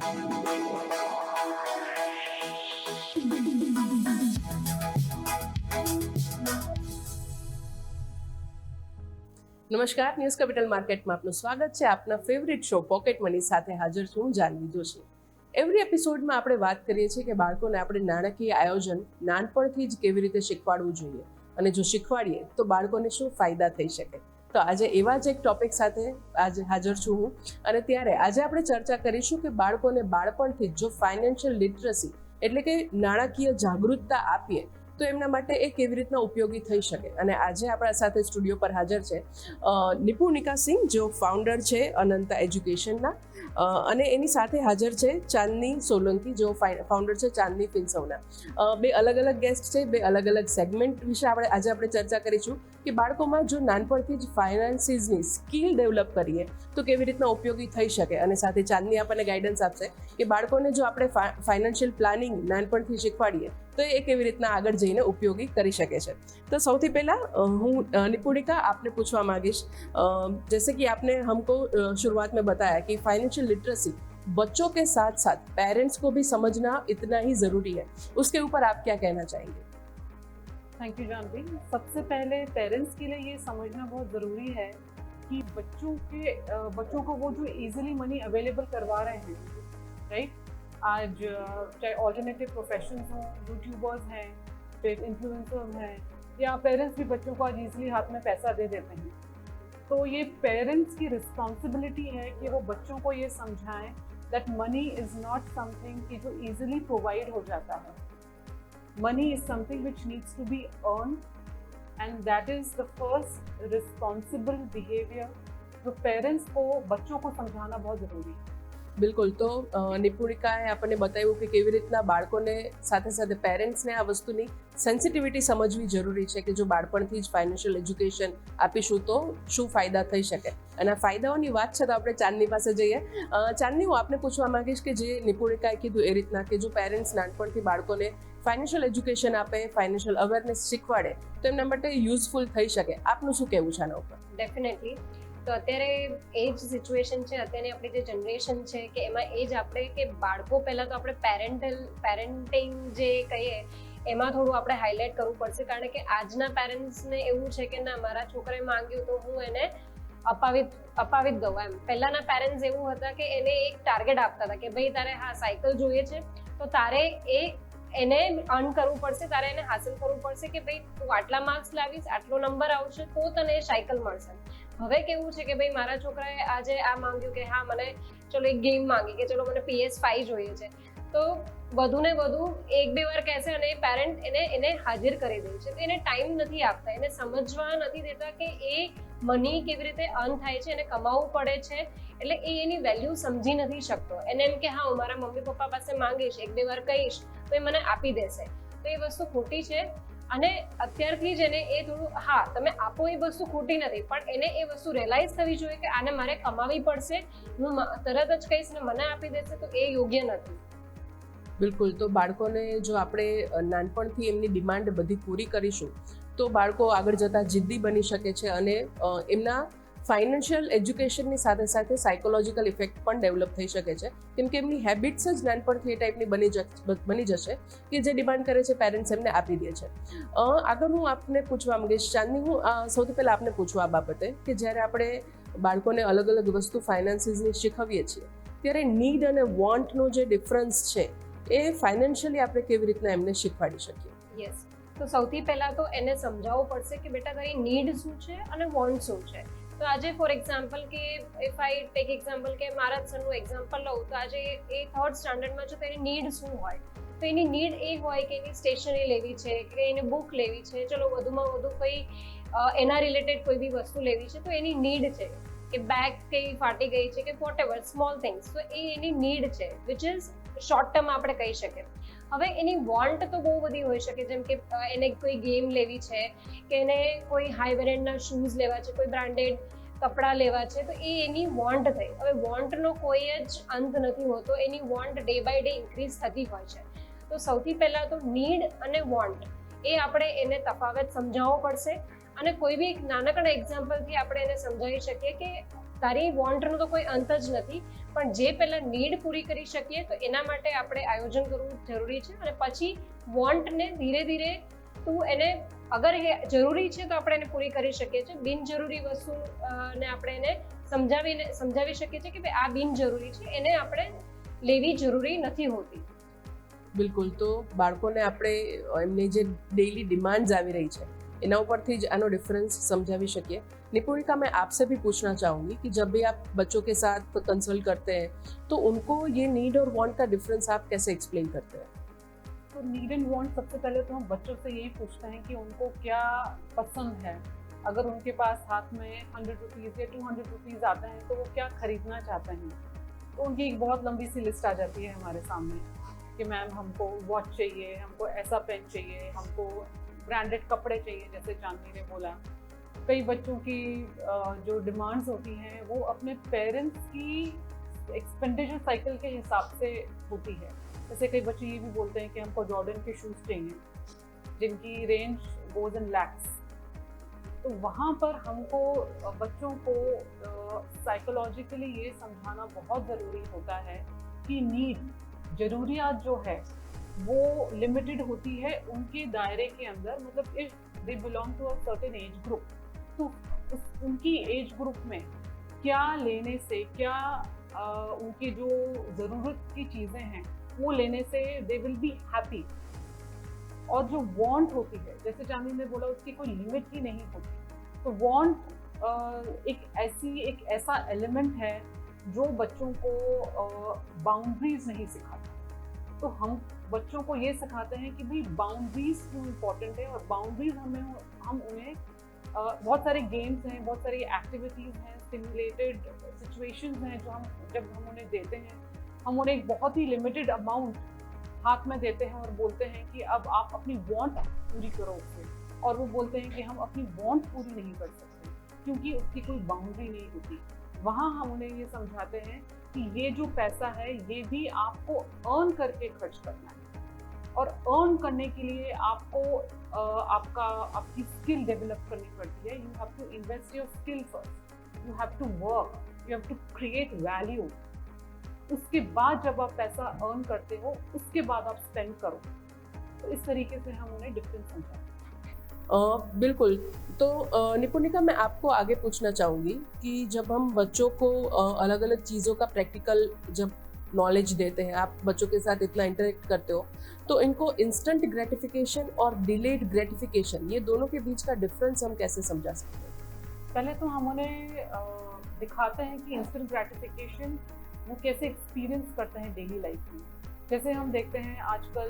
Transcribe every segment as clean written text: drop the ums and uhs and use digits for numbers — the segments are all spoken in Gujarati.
નમસ્કાર, ન્યૂઝ કેપિટલ માર્કેટમાં આપનું સ્વાગત છે. આપના ફેવરિટ શો પોકેટ મની સાથે હાજર છું હું જાનવી જોશી. એવરી એપિસોડમાં આપણે વાત કરીએ છીએ કે બાળકોને આપણે નાણાકીય આયોજન નાનપણથી જ કેવી રીતે શીખવાડવું જોઈએ, અને જો શીખવાડીએ તો બાળકોને શું ફાયદા થઈ શકે. તો આજે એવા જ એક ટોપિક સાથે આજે હાજર છું હું, અને ત્યારે આજે આપણે ચર્ચા કરીશું કે બાળકોને બાળપણથી જો ફાઇનાન્શિયલ લિટરસી એટલે કે નાણાકીય જાગૃતતા આપીએ તો એમના માટે એ કેવી રીતના ઉપયોગી થઈ શકે. અને આજે આપણા સાથે સ્ટુડિયો પર હાજર છે નિપુણિકા સિંહ, જેઓ ફાઉન્ડર છે અનંતા એજ્યુકેશનના, અને એની સાથે હાજર છે ચાંદની સોલંકી, જેઓ ફાઉન્ડર છે ચાંદની ફિન્સવના. બે અલગ અલગ ગેસ્ટ છે, બે અલગ અલગ સેગમેન્ટ વિશે આજે આપણે ચર્ચા કરીશું કે બાળકોમાં જો નાનપણથી જ ફાઇનાન્સીસની સ્કિલ ડેવલપ કરીએ તો કેવી રીતના ઉપયોગી થઈ શકે. અને સાથે ચાંદની આપણને ગાઈડન્સ આપશે કે બાળકોને જો આપણે ફાઇનાન્શિયલ પ્લાનિંગ નાનપણથી શીખવાડીએ તો એ કેવી રીતના આગળ જઈને ઉપયોગી કરી શકે છે. तो સૌથી પહેલા હું निपुणिका आपने पूछवा मांगिश, जैसे कि आपने हमको शुरुआत में बताया कि फाइनेंशियल लिटरेसी बच्चों के साथ साथ पेरेंट्स को भी समझना इतना ही ज़रूरी है, उसके ऊपर आप क्या कहना चाहेंगे? Thank you Janhvi. सबसे पहले पेरेंट्स के लिए ये समझना बहुत ज़रूरी है कि बच्चों को वो जो इजीली मनी अवेलेबल करवा रहे हैं, राइट, आज चाहे ऑल्टरनेटिव प्रोफेशंस हों, यूट्यूबर्स हैं, फिर इन्फ्लुएंसर्स हैं, या पेरेंट्स भी बच्चों को आज ईजिली हाथ में पैसा दे देते हैं. तो ये पेरेंट्स की रिस्पॉन्सिबिलिटी है कि वो बच्चों को ये समझाएं that money is not something कि जो ईजिली प्रोवाइड हो जाता है. Money is something which needs to be earn, and that is the first responsible behaviour. जो पेरेंट्स को बच्चों को समझाना बहुत ज़रूरी है. બિલકુલ. તો નિપુણિકાએ આપણને બતાવ્યું કે કેવી રીતના બાળકોને સાથે સાથે પેરેન્ટ્સને આ વસ્તુની સેન્સિટિવિટી સમજવી જરૂરી છે કે જો બાળપણથી જ ફાઇનાન્શિયલ એજ્યુકેશન આપીશું તો શું ફાયદા થઈ શકે. અને આ ફાયદાઓની વાત છે તો આપણે ચાંદની પાસે જઈએ. ચાંદની, હું આપને પૂછવા માંગીશ કે જે નિપુણિકાએ કીધું એ રીતના કે જો પેરેન્ટ્સ નાનપણથી બાળકોને ફાઇનાન્શિયલ એજ્યુકેશન આપે, ફાઇનાન્શિયલ અવેરનેસ શીખવાડે તો એમના માટે યુઝફુલ થઈ શકે. આપનું શું કહેવું છે આના ઉપર? ડેફિનેટલી. તો અત્યારે એ જ સિચ્યુએશન છે, અત્યારની આપણી જે જનરેશન છે કે એમાં એ જ આપણે કે બાળકો પહેલાં તો આપણે પેરેન્ટિંગ જે કહીએ એમાં થોડું આપણે હાઇલાઇટ કરવું પડશે. કારણ કે આજના પેરેન્ટ્સને એવું છે કે ના, મારા છોકરાએ માંગ્યું તો હું એને અપાવી જ દઉં એમ. પહેલાંના પેરેન્ટ્સ એવું હતા કે એને એક ટાર્ગેટ આપતા હતા કે ભાઈ તારે હા સાયકલ જોઈએ છે તો તારે એને અર્ન કરવું પડશે, તારે એને હાંસલ કરવું પડશે કે ભાઈ તું આટલા માર્ક્સ લાવીશ, આટલો નંબર આવશે તો તને સાયકલ મળશે. હવે કેવું છે કે ભાઈ મારા છોકરાએ આજે આ માંગ્યું કે હા મને ચલો એક ગેમ માંગી કે ચલો મને PS5 જોઈએ છે, તો વધુ ને વધુ એક બે વાર કહેશે અને પેરેન્ટ એને હાજર કરી દે છે. તો એને ટાઈમ નથી આપતા, એને સમજવા નથી દેતા કે એ મની કેવી રીતે અર્ન થાય છે, એને કમાવવું પડે છે. એટલે એ એની વેલ્યુ સમજી નથી શકતો. એને એમ કે હા હું મારા મમ્મી પપ્પા પાસે માંગીશ, એક બે વાર કહીશ તો એ મને આપી દેશે. તો એ વસ્તુ ખોટી છે. અને અત્યારથી જ એને એ થોડું, હા તમે આપો એ વસ્તુ ખોટી નથી, પણ એને એ વસ્તુ રિયલાઇઝ થવી જોઈએ કે આને મારે કમાવી પડશે, હું તરત જ કહીશ ને મને આપી દેશે તો એ યોગ્ય નથી. બિલકુલ. તો બાળકોને જો આપણે નાનપણથી એમની ડિમાન્ડ બધી પૂરી કરીશું તો બાળકો આગળ જતાં જિદ્દી બની શકે છે અને એમના ફાઇનાન્શિયલ એજ્યુકેશનની સાથે સાથે સાયકોલોજીકલ ઇફેક્ટ પણ ડેવલપ થઈ શકે છે, કેમ કે એમની હેબિટ્સ જ નાનપણથી એ ટાઈપની બની જશે કે જે ડિમાન્ડ કરે છે પેરેન્ટ્સ એમને આપી દે છે. આગળ હું આપને પૂછવા માંગીશ ચાંદની, હું સૌથી પહેલાં આપને પૂછવા આ બાબતે કે જ્યારે આપણે બાળકોને અલગ અલગ વસ્તુ ફાઇનાન્સીસની શીખવીએ છીએ ત્યારે નીડ અને વોન્ટનો જે ડિફરન્સ છે એ ફાઇનાન્શિયલી આપણે કેવી રીતના એમને શીખવાડી શકીએ? યસ. તો સૌથી પહેલાં તો એને સમજાવવું પડશે કે બેટા તારી નીડ શું છે અને વોન્ટ શું છે. તો આજે ફોર એક્ઝામ્પલ કે ઇફ આઈ ટેક એક્ઝામ્પલ કે મારા જ સનનું એક્ઝામ્પલ લઉં તો આજે એ 3rd સ્ટાન્ડર્ડમાં છે તો એની નીડ શું હોય? તો એની નીડ એ હોય કે એની સ્ટેશનરી લેવી છે કે એને બુક લેવી છે, ચલો વધુમાં વધુ કોઈ એના રિલેટેડ કોઈ બી વસ્તુ લેવી છે તો એની નીડ છે. કે બેગ કઈ ફાટી ગઈ છે કે વોટ એવર સ્મોલ થિંગ્સ, તો એ એની નીડ છે વિચ ઇઝ શોર્ટ ટર્મ આપણે કહી શકીએ. હવે એની વોન્ટ તો બહુ બધી હોઈ શકે, જેમ કે એને કોઈ ગેમ લેવી છે કે એને કોઈ હાઈ વેરિયન્ટના શૂઝ લેવા છે, કોઈ બ્રાન્ડેડ કપડાં લેવા છે, તો એ એની વોન્ટ થઈ. હવે વોન્ટનો કોઈ જ અંત નથી હોતો, એની want day by day increase થતી હોય છે. તો સૌથી પહેલાં તો નીડ અને વોન્ટ એ આપણે એને તફાવત સમજાવવો પડશે. અને કોઈ બી એક નાનકડા એક્ઝામ્પલથી આપણે એને સમજાવી શકીએ કે તારી વોન્ટનો તો કોઈ અંત જ નથી, પણ જે પહેલાં નીડ પૂરી કરી શકીએ તો એના માટે આપણે આયોજન કરવું જરૂરી છે. અને પછી વોન્ટને ધીરે ધીરે તું એને અગર એ જરૂરી છે તો આપણે એને પૂરી કરી શકીએ છીએ. બિનજરૂરી વસ્તુ ને આપણે એને સમજાવી શકીએ છીએ કે ભાઈ આ બિનજરૂરી છે, એને આપણે લેવી જરૂરી નથી હોતી. બિલકુલ. તો બાળકોને આપણે એમની જે ડેઈલી ડિमांड्स આવી રહી છે એના ઉપરથી જ આનો डिफरेंस समझावी શકીએ. निपुणिका, मैं आपसे भी पूछना चाहूँगी कि जब भी आप बच्चों के साथ कंसल्ट करते हैं तो उनको ये नीड और वांट का डिफरेंस आप कैसे एक्सप्लेन करते हैं? तो नीड एंड वांट, सबसे पहले तो हम बच्चों से यही पूछते हैं कि उनको क्या पसंद है. अगर उनके पास हाथ में 100 रुपीज़ या 200 रुपीज़ आते हैं तो वो क्या खरीदना चाहते हैं. तो उनकी एक बहुत लंबी सी लिस्ट आ जाती है हमारे सामने कि मैम हमको वॉच चाहिए, हमको ऐसा पेन चाहिए, हमको ब्रांडेड कपड़े चाहिए, जैसे चांदनी ने बोला. कई बच्चों की जो डिमांड्स होती हैं वो अपने पेरेंट्स की एक्सपेंडिचर साइकिल के हिसाब से होती है. जैसे कई बच्चे ये भी बोलते हैं कि हमको जॉर्डन के शूज़ चाहिए जिनकी रेंज गोज इन लैक्स. तो वहाँ पर हमको बच्चों को साइकोलॉजिकली ये समझाना बहुत ज़रूरी होता है कि नीड, ज़रूरियात जो है वो लिमिटेड होती है उनके दायरे के अंदर. मतलब if they belong to a certain age group, तो उनकी एज ग्रुप में क्या लेने से, क्या उनकी जो ज़रूरत की चीज़ें हैं वो लेने से दे विल बी हैप्पी. और जो वांट होती है, जैसे चांदनी ने बोला, उसकी कोई लिमिट ही नहीं होती. तो वांट एक ऐसा एलिमेंट है जो बच्चों को बाउंड्रीज नहीं सिखाता. तो हम बच्चों को ये सिखाते हैं कि भाई बाउंड्रीज क्यों इम्पोर्टेंट है, और बाउंड्रीज हम उन्हें बहुत सारे गेम्स हैं, बहुत सारी एक्टिविटीज़ हैं, स्टिमुलेटेड सिचुएशंस हैं जो जब हम उन्हें देते हैं, हम उन्हें एक बहुत ही लिमिटेड अमाउंट हाथ में देते हैं और बोलते हैं कि अब आप अपनी वांट पूरी करो उससे. और वो बोलते हैं कि हम अपनी वांट पूरी नहीं कर सकते क्योंकि उसकी कोई बाउंड्री नहीं होती. वहाँ हम उन्हें ये समझाते हैं कि ये जो पैसा है ये भी आपको अर्न करके खर्च करना है, और अर्न करने के लिए आपको आपकी स्किल डेवलप करनी पड़ती है. You have to invest your skill first, you have to work, you have to create value. उसके बाद जब आप पैसा अर्न करते हो उसके बाद आप स्पेंड करो. तो इस तरीके से हम उन्हें डिफरेंस समझाते हैं. बिल्कुल. तो निपुणिका, मैं आपको आगे पूछना चाहूँगी कि जब हम बच्चों को अलग अलग चीज़ों का प्रैक्टिकल जब नॉलेज देते हैं, आप बच्चों के साथ इतना इंटरेक्ट करते हो, तो इनको इंस्टेंट ग्रेटिफिकेशन और डिलेड ग्रेटिफिकेशन, ये दोनों के बीच का डिफरेंस हम कैसे समझा सकते हैं? पहले तो हम उन्हें दिखाते हैं कि इंस्टेंट ग्रेटिफिकेशन वो कैसे एक्सपीरियंस करते हैं डेली लाइफ में. जैसे हम देखते हैं आजकल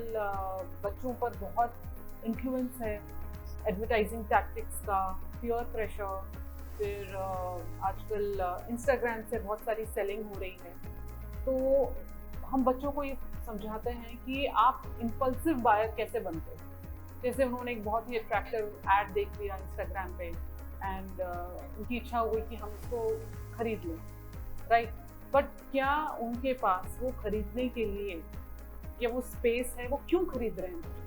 बच्चों पर बहुत इन्फ्लुएंस है एडवर्टाइजिंग टैक्टिक्स का, पीयर प्रेशर, फिर आजकल इंस्टाग्राम से बहुत सारी सेलिंग हो रही है. तो हम बच्चों को ये समझाते हैं कि आप इम्पल्सिव बायर कैसे बनते हो. जैसे उन्होंने एक बहुत ही अट्रैक्टिव ऐड देख लिया इंस्टाग्राम पे एंड उनकी इच्छा हुई कि हम उसको खरीद लें, राइट. बट क्या उनके पास वो खरीदने के लिए क्या वो स्पेस है, वो क्यों खरीद रहे हैं.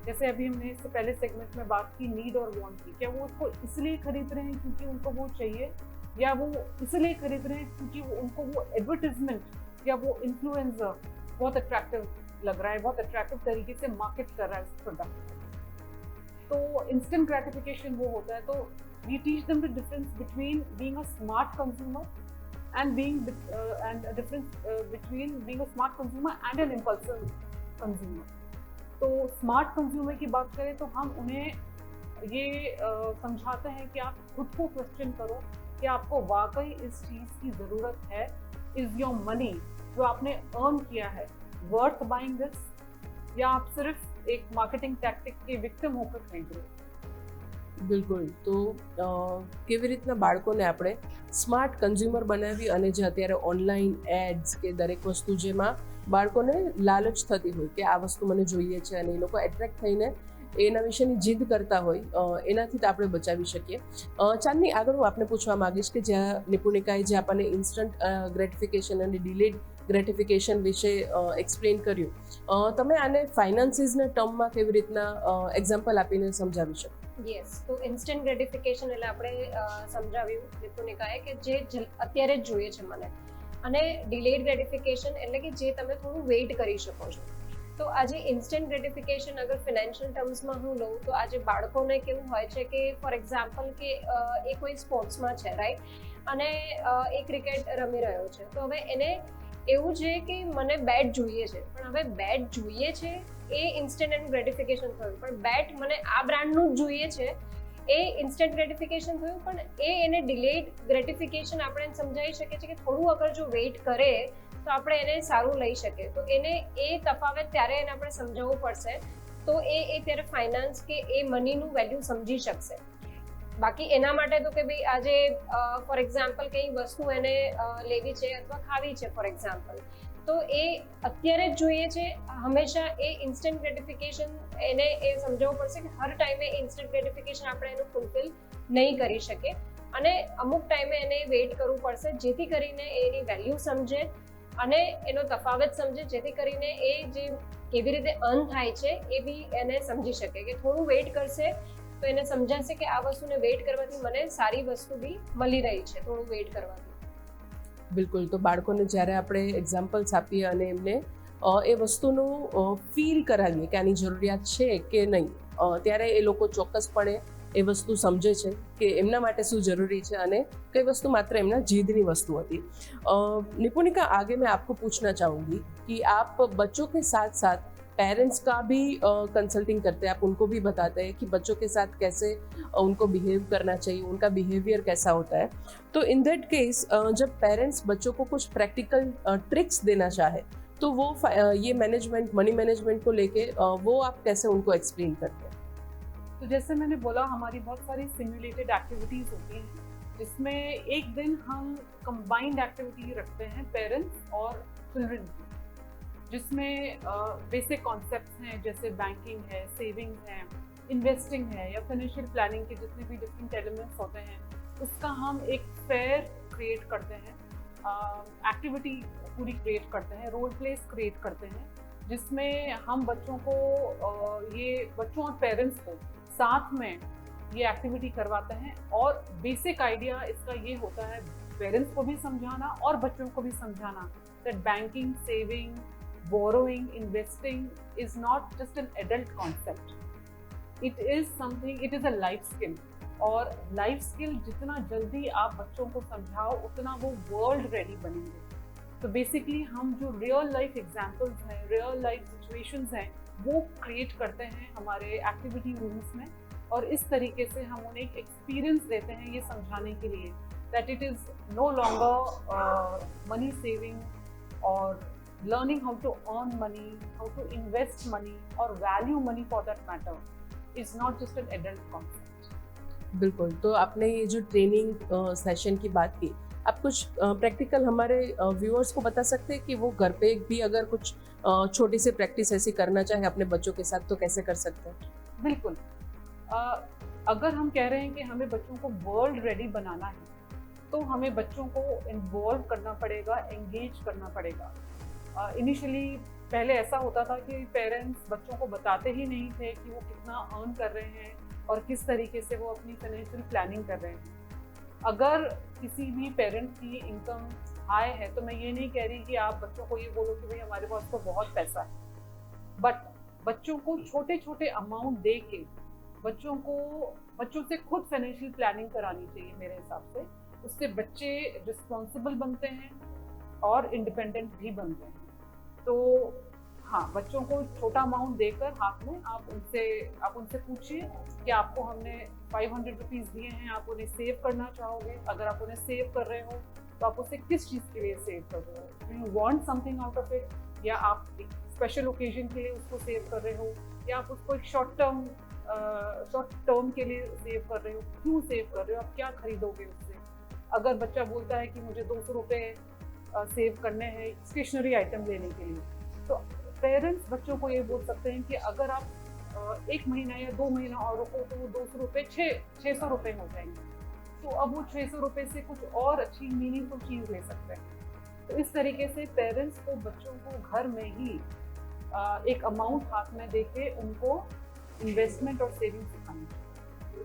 जैसे अभी हमने इससे पहले सेगमेंट में बात की नीड और वांट की, क्या वो उसको इसलिए खरीद रहे हैं क्योंकि उनको वो चाहिए, या वो इसलिए खरीद रहे हैं क्योंकि उनको वो एडवर्टाइजमेंट या वो इन्फ्लुएंसर बहुत अट्रैक्टिव लग रहा है, बहुत अट्रैक्टिव तरीके से मार्केट कर रहा है उस प्रोडक्ट. तो इंस्टेंट ग्रेटिफिकेशन वो होता है. तो we teach them the difference between being a smart consumer and a difference between being a smart consumer and an impulsive consumer. तो स्मार्ट कंज्यूमर की बात करें तो हम उन्हें ये समझाते हैं कि आप खुद को क्वेश्चन करो कि आपको वाकई इस चीज़ की ज़रूरत है. इज़ योर मनी जो आपने अर्न किया है वर्थ बाइंग दिस, या आप सिर्फ एक मार्केटिंग टैक्टिक के विक्टिम होकर खरीद रहे हो. બિલકુલ. તો કેવી રીતના બાળકોને આપણે સ્માર્ટ કન્ઝ્યુમર બનાવી, અને જે અત્યારે ઓનલાઈન એડ્સ કે દરેક વસ્તુ જેમાં બાળકોને લાલચ થતી હોય કે આ વસ્તુ મને જોઈએ છે અને એ લોકો એટ્રેક્ટ થઈને એના વિશેની જીદ કરતા હોય, એનાથી તો આપણે બચાવી શકીએ. ચાંદની, આગળ હું આપને પૂછવા માંગીશ કે જ્યાં નિપુણિકાએ જે આપણને ઇન્સ્ટન્ટ ગ્રેટિફિકેશન અને ડિલેડ ગ્રેટિફિકેશન વિશે એક્સપ્લેન કર્યું, તમે આને ફાઇનાન્સીસના ટર્મમાં કેવી રીતના એક્ઝામ્પલ આપીને સમજાવી શકો? યસ, તો ઇન્સ્ટન્ટ ગ્રેટિફિકેશન એટલે આપણે સમજાવ્યું નિપુણિકાએ કે જે અત્યારે જ જોઈએ છે મને, અને ડિલેડ ગ્રેટિફિકેશન એટલે કે જે તમે થોડું વેઇટ કરી શકો છો. તો આજે ઇન્સ્ટન્ટ ગ્રેટિફિકેશન અગર ફિનાન્શિયલ ટર્મ્સમાં હું લઉં તો આજે બાળકોને કેવું હોય છે કે ફોર એક્ઝામ્પલ કે એ કોઈ સ્પોર્ટ્સમાં છે, રાઈટ, અને એ ક્રિકેટ રમી રહ્યો છે, તો હવે એને એવું છે કે મને બેટ જોઈએ છે, પણ હવે બેટ જોઈએ છે એ ઇન્સ્ટન્ટ એન્ડ ગ્રેટિફિકેશન થયું, પણ બેટ મને આ બ્રાન્ડનું જ જોઈએ છે એ ઇન્સ્ટન્ટ ગ્રેટિફિકેશન થયું, પણ એને ડિલેડ ગ્રેટિફિકેશન આપણે સમજાવી શકીએ છીએ કે થોડું અગર જો વેઇટ કરે તો આપણે એને સારું લઈ શકીએ. તો એને એ તફાવત ત્યારે એને આપણે સમજાવવું પડશે, તો એ ત્યારે ફાઇનાન્સ કે એ મનીનું વેલ્યુ સમજી શકશે. બાકી એના માટે તો કે ભાઈ આજે ફોર એક્ઝામ્પલ કઈ વસ્તુ એને લેવી છે અથવા ખાવી છે ફોર એક્ઝામ્પલ, તો એ અત્યારે જ જોઈએ છે, હંમેશા એ ઇન્સ્ટન્ટ ગ્રેટિફિકેશન એને એ સમજાવવું પડશે કે હર ટાઈમે ઇન્સ્ટન્ટ ગ્રેટિફિકેશન આપણે એનું ફૂલફિલ નહીં કરી શકીએ, અને અમુક ટાઈમે એને વેઇટ કરવું પડશે જેથી કરીને એની વેલ્યુ સમજે અને એનો તફાવત સમજે, જેથી કરીને એ જે કેવી રીતે અર્ન થાય છે એ બી એને સમજી શકે કે થોડું વેઇટ કરશે તો એને સમજાશે કે આ વસ્તુને વેઇટ કરવાથી મને સારી વસ્તુ બી મળી રહી છે થોડું વેઇટ કરવાથી. બિલકુલ. તો બાળકોને જ્યારે આપણે એક્ઝામ્પલ્સ આપીએ અને એમને એ વસ્તુનું ફીલ કરાવીએ કે આની જરૂરિયાત છે કે નહીં, ત્યારે એ લોકો ચોક્કસપણે એ વસ્તુ સમજે છે કે એમના માટે શું જરૂરી છે અને કઈ વस्तु मात्र एमना जिदनी वस्तु होती. निपुणिका, आगे मैं आपको पूछना चाहूँगी कि आप बच्चों के साथ साथ पेरेंट्स का भी कंसल्टिंग करते हैं, आप उनको भी बताते हैं कि बच्चों के साथ कैसे उनको बिहेव करना चाहिए, उनका बिहेवियर कैसा होता है. तो इन दैट केस जब पेरेंट्स बच्चों को कुछ प्रैक्टिकल ट्रिक्स देना चाहे तो वो ये मैनेजमेंट, मनी मैनेजमेंट को लेके वो आप कैसे उनको एक्सप्लेन करते हैं? तो जैसे मैंने बोला, हमारी बहुत सारी सिमुलेटेड एक्टिविटीज़ होती हैं जिसमें एक दिन हम कंबाइंड एक्टिविटी रखते हैं पेरेंट्स और चिल्ड्रन की, जिसमें बेसिक कॉन्सेप्ट्स हैं जैसे बैंकिंग है, सेविंग है, इन्वेस्टिंग है या फाइनेंशियल प्लानिंग के जितने भी डिफरेंट एलिमेंट्स होते हैं उसका हम एक फेयर क्रिएट करते हैं, एक्टिविटी पूरी क्रिएट करते हैं, रोल प्लेस क्रिएट करते हैं, जिसमें हम बच्चों को ये बच्चों और पेरेंट्स को साथ में ये एक्टिविटी करवाते हैं. और बेसिक आइडिया इसका ये होता है पेरेंट्स को भी समझाना और बच्चों को भी समझाना that banking, saving, borrowing, investing is not just an adult concept, it is something, it is a life skill. और लाइफ स्किल जितना जल्दी आप बच्चों को समझाओ उतना वो वर्ल्ड रेडी बनेंगे. तो बेसिकली हम जो रियल लाइफ एग्जाम्पल्स हैं, रियल लाइफ सिचुएशंस हैं, वो क्रिएट करते हैं हमारे एक्टिविटी रूम्स में, और इस तरीके से हम उन्हें एक एक्सपीरियंस देते हैं ये समझाने के लिए that it is no longer money saving और learning how to earn money, how to invest money और value money for that matter is not just an adult concept. बिल्कुल. तो आपने ये जो ट्रेनिंग सेशन की बात की, आप कुछ प्रैक्टिकल हमारे व्यूअर्स को बता सकते हैं कि वो घर पे भी अगर कुछ छोटी सी प्रैक्टिस ऐसी करना चाहे अपने बच्चों के साथ तो कैसे कर सकते हैं? बिल्कुल. अगर हम कह रहे हैं कि हमें बच्चों को वर्ल्ड रेडी बनाना है तो हमें बच्चों को इन्वॉल्व करना पड़ेगा, एंगेज करना पड़ेगा. इनिशियली पहले ऐसा होता था कि पेरेंट्स बच्चों को बताते ही नहीं थे कि वो कितना अर्न कर रहे हैं और किस तरीके से वो अपनी फाइनेंशियल प्लानिंग कर रहे हैं. अगर किसी भी पेरेंट की इनकम हाई है तो मैं ये नहीं कह रही कि आप बच्चों को ये बोलो कि भाई हमारे पास तो बहुत पैसा है, बट बच्चों को छोटे छोटे अमाउंट दे के बच्चों से खुद फाइनेंशियल प्लानिंग करानी चाहिए मेरे हिसाब से. उससे बच्चे रिस्पॉन्सिबल बनते हैं और इंडिपेंडेंट भी बनते हैं. तो हाँ, बच्चों को छोटा अमाउंट देकर हाथ में आप उनसे पूछिए कि आपको हमने 500 रुपीज़ दिए हैं, आप उन्हें सेव करना चाहोगे? अगर आप उन्हें सेव कर रहे हो तो आप उसे किस चीज़ के लिए सेव कर रहे हो? Do you want something out of it, या आप एक स्पेशल ओकेजन के लिए उसको सेव कर रहे हो, या आप उसको एक शॉर्ट टर्म के लिए सेव कर रहे हो? क्यों सेव कर रहे हो? आप क्या खरीदोगे उससे? अगर बच्चा बोलता है कि मुझे 200 रुपये सेव करने हैं स्टेशनरी आइटम लेने के लिए, तो पेरेंट्स बच्चों को ये बोल सकते हैं कि अगर आप 1 महीना या 2 महीना और रुको तो वो 200 रुपये 600 रुपये हो जाएंगे. तो अब वो 600 रुपये से कुछ और अच्छी मीनिंगफुल चीज़ ले सकते हैं. तो इस तरीके से पेरेंट्स को बच्चों को घर में ही एक अमाउंट हाथ में देके उनको इन्वेस्टमेंट और सेविंग सिखानी चाहिए.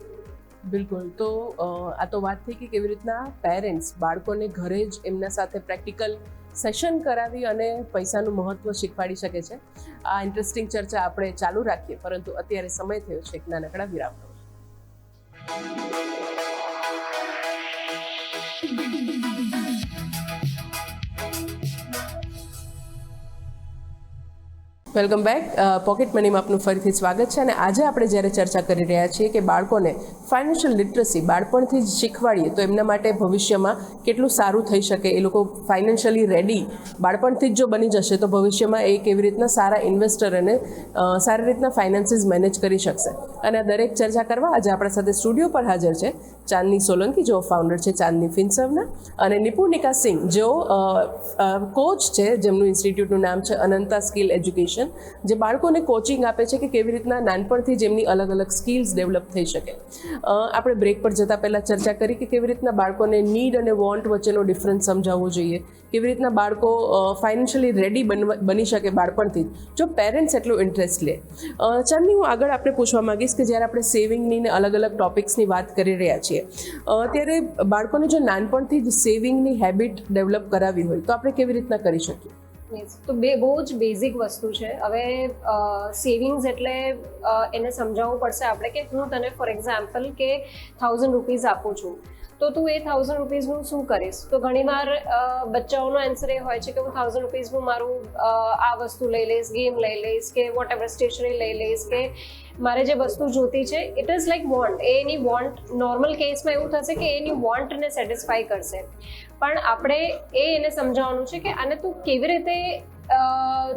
બિલકુલ. તો આ તો વાત થઈ કે કેવી રીતના પેરેન્ટ્સ બાળકોને ઘરે જ એમના સાથે પ્રેક્ટિકલ સેશન કરાવી અને પૈસાનું મહત્ત્વ શીખવાડી શકે છે. આ ઇન્ટરેસ્ટિંગ ચર્ચા આપણે ચાલુ રાખીએ, પરંતુ અત્યારે સમય થયો છે એક નાનકડા વિરામનો. Welcome back. પોકેટ મનીમાં આપનું ફરીથી સ્વાગત છે. અને આજે આપણે જ્યારે ચર્ચા કરી રહ્યા છીએ કે બાળકોને ફાઇનાન્શિયલ લિટરસી બાળપણથી જ શીખવાડીએ તો એમના માટે ભવિષ્યમાં કેટલું સારું થઈ શકે, એ લોકો ફાઇનાન્શિયલી રેડી બાળપણથી જ જો બની જશે તો ભવિષ્યમાં એ કેવી રીતના સારા ઇન્વેસ્ટર અને સારી રીતના ફાઇનાન્સીસ મેનેજ કરી શકશે. અને આ દરેક ચર્ચા કરવા આજે આપણા સાથે સ્ટુડિયો પર હાજર છે ચાંદની સોલંકી, જેઓ ફાઉન્ડર છે ચાંદની ફિનસર્વના, અને નિપુણિકા સિંઘ, જેઓ કોચ છે, જેમનું ઇન્સ્ટિટ્યૂટનું નામ છે અનંતા સ્કિલ એજ્યુકેશન, જે બાળકોને કોચિંગ આપે છે કે કેવી રીતના નાનપણથી જ એમની અલગ અલગ સ્કિલ્સ ડેવલપ થઈ શકે. આપણે બ્રેક પર જતાં પહેલાં ચર્ચા કરી કે કેવી રીતના બાળકોને નીડ અને વોન્ટ વચ્ચેનો ડિફરન્સ સમજાવવો જોઈએ, કેવી રીતના બાળકો ફાઇનાન્શિયલી રેડી બની શકે બાળપણથી જ જો પેરેન્ટ્સ એટલો ઇન્ટરેસ્ટ લે. ચાંદની, હું આગળ આપણે પૂછવા માંગીશ કે જ્યારે આપણે સેવિંગની ને અલગ અલગ ટોપિક્સની વાત કરી રહ્યા છીએ ત્યારે બાળકોને જો નાનપણથી જ સેવિંગની હેબિટ ડેવલપ કરાવી હોય તો આપણે કેવી રીતના કરી શકીએ? તો બહુ જ બેઝિક વસ્તુ છે. હવે સેવિંગ્સ એટલે એને સમજાવવું પડશે આપણે કે હું તને ફોર એક્ઝામ્પલ કે 1000 રૂપીઝ આપું છું, તો તું એ 1000 રૂપીઝનું શું કરીશ? તો ઘણીવાર બચ્ચાઓનો આન્સર એ હોય છે કે હું 1000 રૂપીઝનું મારું આ વસ્તુ લઈ લઈશ, ગેમ લઈ લઈશ, કે વોટ એવર સ્ટેશનરી લઈ લઈશ, કે મારે જે વસ્તુ જોતી છે it is like want. Any want normal કેસમાં એવું થશે કે એની વોન્ટને સેટિસ્ફાય કરશે, પણ આપણે એને સમજાવવાનું છે કે આને તું કેવી રીતે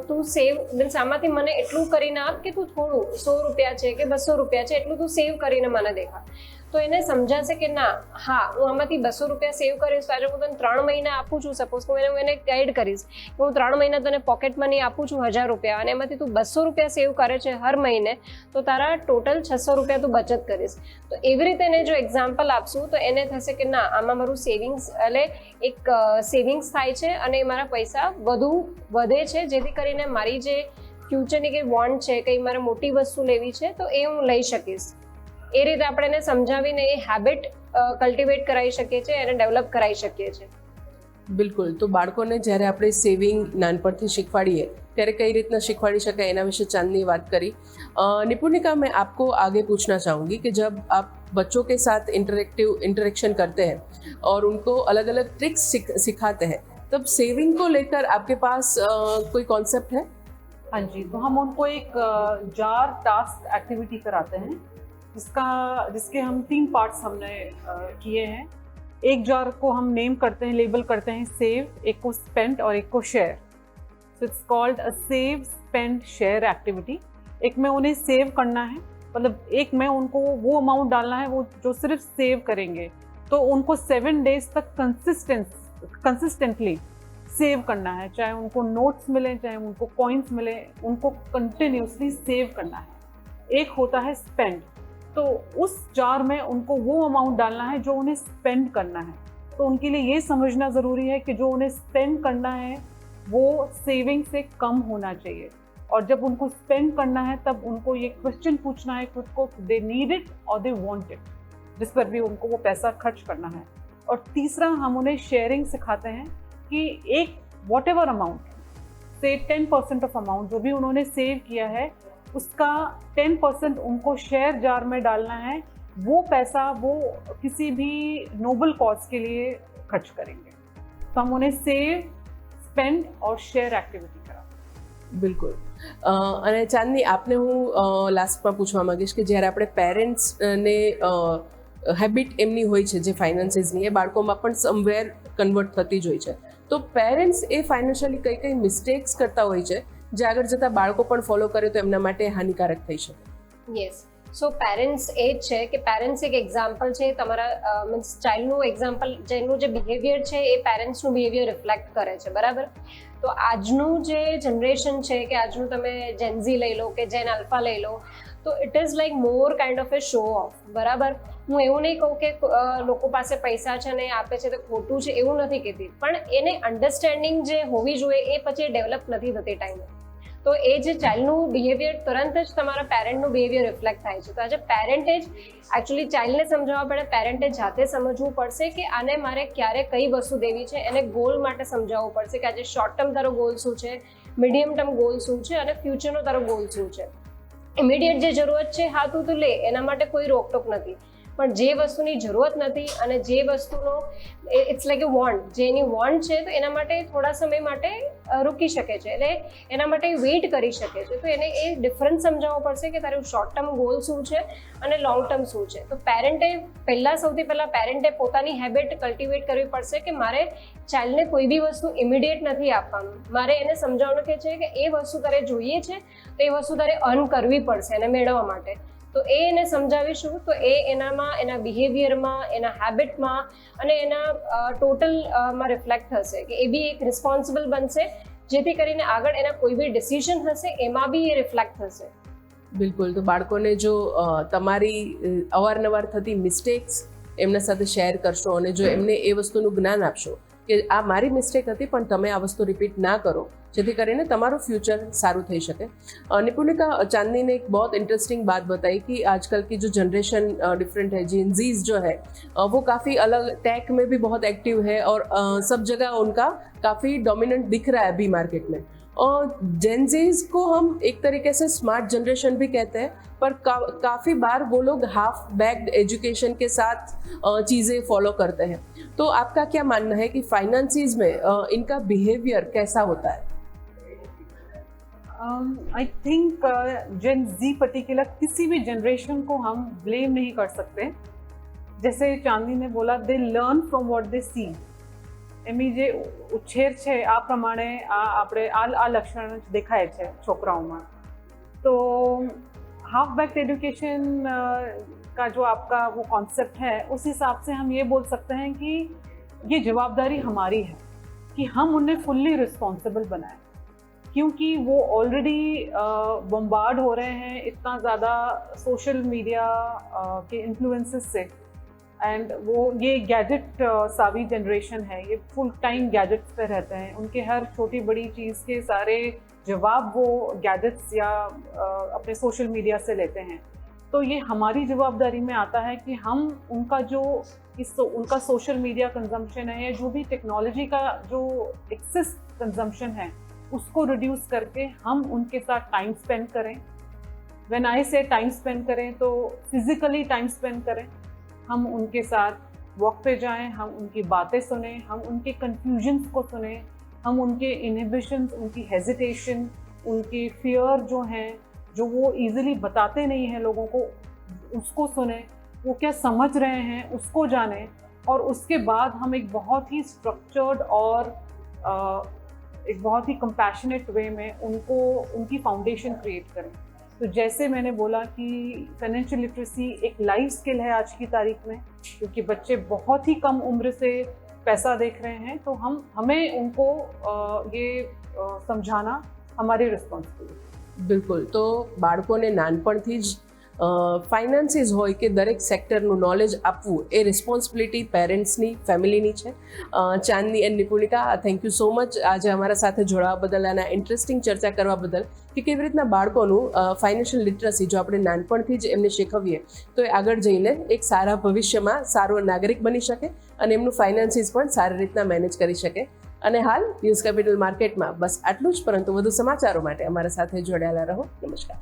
તું સેવ મીન્સ આમાંથી મને એટલું કરીને આપ કે તું થોડું 100 રૂપિયા છે કે 200 રૂપિયા છે એટલું તું સેવ કરીને મને દેખા. તો એને સમજાશે કે ના, હા હું આમાંથી 200 રૂપિયા સેવ કરીશ તો આજે હું તને 3 મહિના આપું છું, સપોઝ હું એને ગાઈડ કરીશ કે હું 3 મહિના તને પોકેટ મની આપું છું 1000 રૂપિયા, અને એમાંથી તું 200 રૂપિયા સેવ કરે છે હર મહિને, તો તારા ટોટલ 600 રૂપિયા તું બચત કરીશ. તો એવી રીતે એને જો એક્ઝામ્પલ આપશું તો એને થશે કે ના, આમાં મારું સેવિંગ્સ એટલે એક સેવિંગ્સ થાય છે અને મારા પૈસા વધે છે, જેથી કરીને મારી જે ફ્યુચરની કંઈ વોન્ટ છે, કંઈ મારે મોટી વસ્તુ લેવી છે તો એ હું લઈ શકીશ. એ રીતે આપણે એને સમજાવીને એ હેબિટ કલ્ટિવેટ કરાવી શકીએ છીએ, એને ડેવલપ કરાવી શકીએ છીએ. બિલકુલ. તો બાળકોને જ્યારે આપણે સેવિંગ નાનપણથી શીખવાડીએ ત્યારે કઈ રીતના શીખવાડી શકાય એના વિશે ચાંદની વાત કરી. निपुणिका, मैं आपको आगे पूछना चाहूँगी कि जब आप बच्चों के साथ इंटरेक्शन करते हैं और उनको अलग अलग ट्रिक्स सिखाते हैं, तब सेविंग को लेकर आपके पास कोई कॉन्सेप्ट है? हाँ जी, तो हम उनको एक जार टास्क एक्टिविटी कराते हैं जिसके हम 3 पार्ट्स हमने किए हैं. एक जार को हम नेम करते हैं, लेबल करते हैं सेव, एक को स्पेंड और एक को share. So it's called a save spend share activity. एक में उन्हें सेव करना है, मतलब एक में उनको वो अमाउंट डालना है वो जो सिर्फ सेव करेंगे, तो उनको 7 डेज तक कंसिस्टेंटली सेव करना है. चाहे उनको नोट्स मिले, चाहे उनको कॉइन्स मिले, उनको कंटिन्यूसली सेव करना है. एक होता है स्पेंड, तो उस जार में उनको वो अमाउंट डालना है जो उन्हें स्पेंड करना है. तो उनके लिए ये समझना ज़रूरी है कि जो उन्हें स्पेंड करना है वो सेविंग से कम होना चाहिए, और जब उनको स्पेंड करना है तब उनको ये क्वेश्चन पूछना है खुद को, दे नीड इट और दे वांट इट, जिस पर भी उनको वो पैसा खर्च करना है. और तीसरा, हम उन्हें शेयरिंग सिखाते हैं कि एक वॉट एवर अमाउंट से 10% ऑफ अमाउंट जो भी उन्होंने सेव किया है उसका 10% उनको शेयर जार में डालना है. वो पैसा वो किसी भी नोबल कॉज के लिए खर्च करेंगे. तो हम उन्हें सेव, स्पेंड और शेयर एक्टिविटी कराते. બિલકુલ. અને ચાંદની, આપને હું લાસ્ટમાં પૂછવા માંગીશ કે જ્યારે આપણે પેરેન્ટ્સને હેબિટ એમની હોય છે જે ફાઇનાન્સીસની, એ બાળકોમાં પણ સમવેર કન્વર્ટ થતી જ હોય છે, તો પેરેન્ટ્સ એ ફાઇનાન્શિયલી કઈ કઈ મિસ્ટેક્સ કરતા હોય છે જે આગળ જતાં બાળકો પણ ફોલો કરે તો એમના માટે હાનિકારક થઈ શકે? યસ. સો પેરેન્ટ્સ એ જ છે કે પેરેન્ટ્સ એક એક્ઝામ્પલ છે તમારા મીન્સ ચાઇલ્ડનું એક્ઝામ્પલ, જેનું જે બિહેવિયર છે એ પેરેન્ટ્સનું બિહેવિયર રિફ્લેક્ટ કરે છે, બરાબર? તો આજનું જે જનરેશન છે કે આજનું તમે જેનઝી લઈ લો કે જેન આલ્ફા લઈ લો, તો it is like more kind of A show of, બરાબર? હું એવું નહીં કહું કે લોકો પાસે પૈસા છે ને આપે છે તો ખોટું છે, એવું નથી કહેતી, પણ એને અન્ડરસ્ટેન્ડિંગ જે હોવી જોઈએ એ પછી ડેવલપ નથી થતી ટાઈમે. તો એ જે ચાઇલ્ડનું બિહેવિયર તરત જ તમારા પેરેન્ટનું બિહેવિયર રિફ્લેક્ટ થાય છે. તો આજે પેરેન્ટે જ એકચ્યુઅલી ચાઇલ્ડને સમજાવવા પડે, પેરેન્ટે જાતે સમજવું પડશે કે આને મારે ક્યારે કઈ વસ્તુ દેવી છે, એને ગોલ માટે સમજાવવું પડશે કે આજે શોર્ટ ટર્મ તારો ગોલ શું છે, મીડિયમ ટર્મ ગોલ શું છે અને ફ્યુચરનો તારો ગોલ શું છે. ઇમિડિયેટ જે જરૂરત છે હા તું લે, એના માટે કોઈ રોકટોક નથી, પણ જે વસ્તુની જરૂરત નથી અને જે વસ્તુનો ઇટ્સ લાઈક એ વોન્ટ, જે એની વોન્ટ છે તો એના માટે થોડા સમય માટે રૂકી શકે છે, એટલે એના માટે વેઇટ કરી શકે છે. તો એને એ ડિફરન્સ સમજાવવો પડશે કે તારું શોર્ટ ટર્મ ગોલ શું છે અને લોંગ ટર્મ શું છે. તો સૌથી પહેલાં પેરેન્ટે પોતાની હેબિટ કલ્ટિવેટ કરવી પડશે કે મારે ચાઇલ્ડને કોઈ બી વસ્તુ ઇમિડિયેટ નથી આપવાનું, મારે એને સમજાવવાનું કે છે કે એ વસ્તુ તારે જોઈએ છે તો એ વસ્તુ તારે અર્ન કરવી પડશે એને મેળવવા માટે. તો એ એને સમજાવીશું તો એ એનામાં, એના બિહેવિયરમાં, એના હેબિટમાં અને એના ટોટલમાં રિફ્લેક્ટ થશે કે એ બી એક રિસ્પોન્સિબલ બનશે, જેથી કરીને આગળ એના કોઈ બી ડિસિઝન હશે એમાં બી એ રિફ્લેક્ટ થશે. બિલકુલ. તો બાળકોને જો તમારી અવારનવાર થતી મિસ્ટેક્સ એમના સાથે શેર કરશો અને જો એમને એ વસ્તુનું જ્ઞાન આપશો કે આ મારી મિસ્ટેક હતી પણ તમે આ વસ્તુ રિપીટ ના કરો, જેથી કરીને તમારું फ्यूचर सारू થઈ શકે. निपुणिका, चांदनी ने एक बहुत इंटरेस्टिंग बात बताई कि आजकल की जो जनरेशन डिफरेंट है, जेनजीज जो है वो काफ़ी अलग, टेक में भी बहुत एक्टिव है और सब जगह उनका काफ़ी डोमिनेंट दिख रहा है अभी मार्केट में. और जेनजीज को हम एक तरीके से स्मार्ट जनरेशन भी कहते हैं, पर काफ़ी बार वो लोग हाफ बैक्ड एजुकेशन के साथ चीज़ें फॉलो करते हैं. तो आपका क्या मानना है कि फाइनेंसिस में इनका बिहेवियर कैसा होता है? I think gen ji particular किसी भी जनरेशन को हम ब्लेम नहीं कर सकते. जैसे चांदनी ने बोला, they learn from what they see. એમની જે ઉછેર છે આ પ્રમાણે આપણે આ લક્ષણ દેખાય છે છોકરાઓમાં. तो हाफ बैक्ड एजुकेशन का जो आपका वो कॉन्सेप्ट है, उस हिसाब से हम ये बोल सकते हैं कि ये जवाबदारी हमारी है कि हम उन्हें फुल्ली रिस्पॉन्सिबल बनाएं, क्योंकि वो ऑलरेडी बम्बार्ड हो रहे हैं इतना ज़्यादा सोशल मीडिया के इन्फ्लुएंसेस से. एंड वो ये गैजेट सावी जनरेशन है, ये फुल टाइम गैजेट्स पे रहते हैं, उनके हर छोटी बड़ी चीज़ के सारे जवाब वो गैजेट्स या अपने सोशल मीडिया से लेते हैं. तो ये हमारी जवाबदारी में आता है कि हम उनका उनका सोशल मीडिया कंजम्पशन है या जो भी टेक्नोलॉजी का जो एक्सेस कंजम्पशन है उसको रिड्यूस करके हम उनके साथ टाइम स्पेंड करें. व्हेन आई से टाइम स्पेंड करें तो फिजिकली टाइम स्पेंड करें, हम उनके साथ वॉक पे जाएं, हम उनकी बातें सुने, हम उनके कन्फ्यूजन्स को सुने, हम उनके इनहिबिशंस, उनकी हेजिटेशन, उनके फियर जो हैं, जो वो इजीली बताते नहीं हैं लोगों को, उसको सुने, वो क्या समझ रहे हैं उसको जाने, और उसके बाद हम एक बहुत ही स्ट्रक्चर्ड और एक बहुत ही कंपैशनेट वे में उनको उनकी फाउंडेशन क्रिएट करें. तो जैसे मैंने बोला कि फाइनेंशियल लिटरेसी एक लाइफ स्किल है आज की तारीख में, क्योंकि बच्चे बहुत ही कम उम्र से पैसा देख रहे हैं, तो हमें उनको ये समझाना हमारी रिस्पॉन्सिबिलिटी. બિલકુલ. તો બાળકોને નાનપણથી જ ફાઇનાન્સીસ હોય કે દરેક સેક્ટરનું નોલેજ આપવું એ રિસ્પોન્સિબિલિટી પેરેન્ટ્સની, ફેમિલીની છે. Chandni and Nipunika, thank you so much આજે અમારા સાથે જોડાવા બદલ અને ઇન્ટરેસ્ટિંગ ચર્ચા કરવા બદલ કે કેવી રીતના બાળકોનું ફાઇનાન્શિયલ લિટરસી જો આપણે નાનપણથી જ એમને શીખવીએ તો એ આગળ જઈને એક સારા ભવિષ્યમાં સારો નાગરિક બની શકે અને એમનું ફાઇનાન્સીસ પણ સારી રીતના મેનેજ કરી શકે. અને હાલ ન્યૂઝ કેપિટલ માર્કેટમાં બસ આટલું જ, પરંતુ વધુ સમાચારો માટે અમારા સાથે જોડાયેલા રહો. નમસ્કાર.